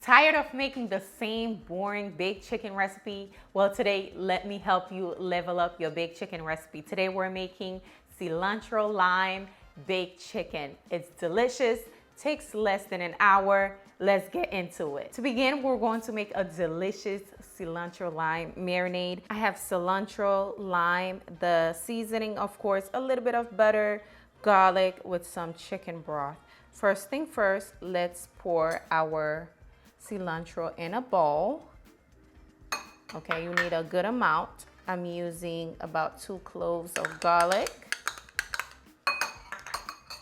Tired of making the same boring baked chicken recipe? Well, today let me help you level up your baked chicken recipe. Today we're making cilantro lime baked chicken. It's delicious, takes less than an hour. Let's get into it. To begin, we're going to make a delicious cilantro lime marinade. I have cilantro, lime, the seasoning, of course, a little bit of butter, garlic with some chicken broth. First thing first, let's pour our cilantro in a bowl. Okay, you need a good amount. I'm using about 2 cloves of garlic.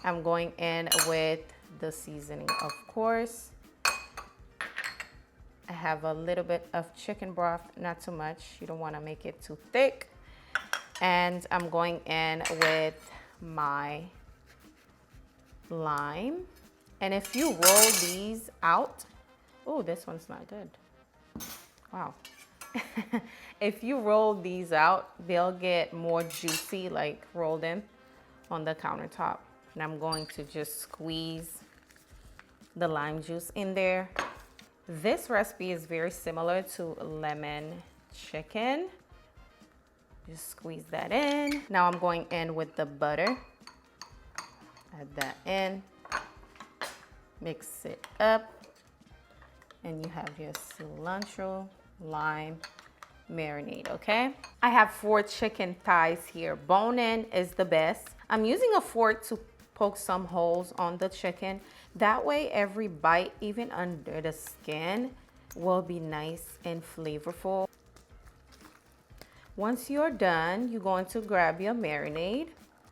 I'm going in with the seasoning, of course. I have a little bit of chicken broth, not too much. You don't want to make it too thick. And I'm going in with my lime. And if you roll these out, oh, this one's not good. Wow. If you roll these out, they'll get more juicy, like roll them on the countertop. And I'm going to just squeeze the lime juice in there. This recipe is very similar to lemon chicken. Just squeeze that in. Now I'm going in with the butter. Add that in. Mix it up. And you have your cilantro lime marinade, okay? I have 4 chicken thighs here. Bone-in is the best. I'm using a fork to poke some holes on the chicken. That way every bite, even under the skin, will be nice and flavorful. Once you're done, you're going to grab your marinade.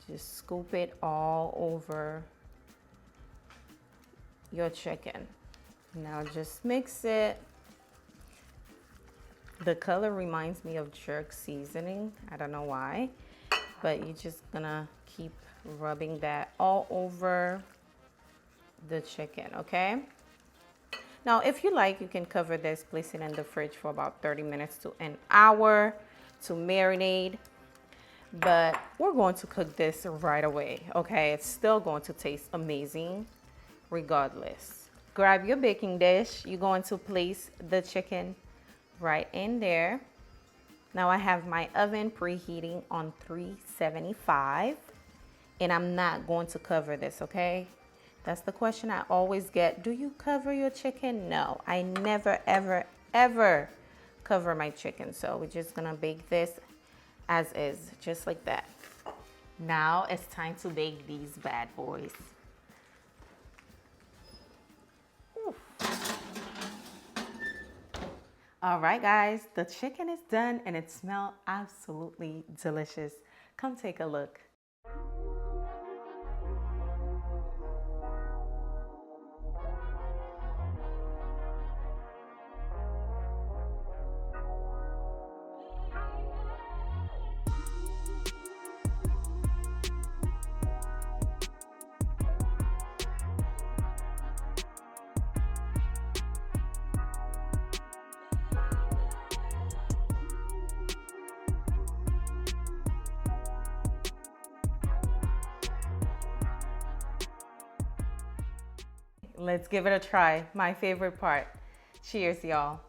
Just scoop it all over your chicken. Now just mix it. The color reminds me of jerk seasoning. I don't know why, but you're just gonna keep rubbing that all over the chicken, okay? Now, if you like, you can cover this, place it in the fridge for about 30 minutes to an hour to marinate. But we're going to cook this right away, okay? It's still going to taste amazing regardless. Grab your baking dish. You're going to place the chicken right in there. Now I have my oven preheating on 375, and I'm not going to cover this, okay? That's the question I always get. Do you cover your chicken? No, I never, ever, ever cover my chicken. So we're just gonna bake this as is, just like that. Now it's time to bake these bad boys. All right, guys, the chicken is done and it smells absolutely delicious. Come take a look. Let's give it a try. My favorite part. Cheers, y'all.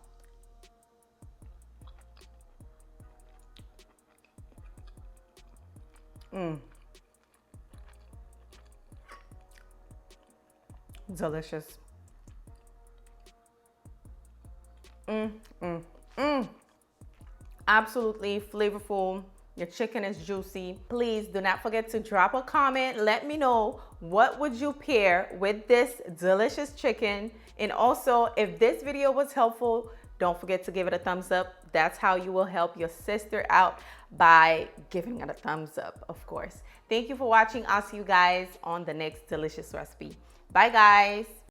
Delicious. Absolutely flavorful. Your chicken is juicy. Please do not forget to drop a comment. Let me know what would you pair with this delicious chicken. And also, if this video was helpful, don't forget to give it a thumbs up. That's how you will help your sister out, by giving it a thumbs up, of course. Thank you for watching. I'll see you guys on the next delicious recipe. Bye, guys.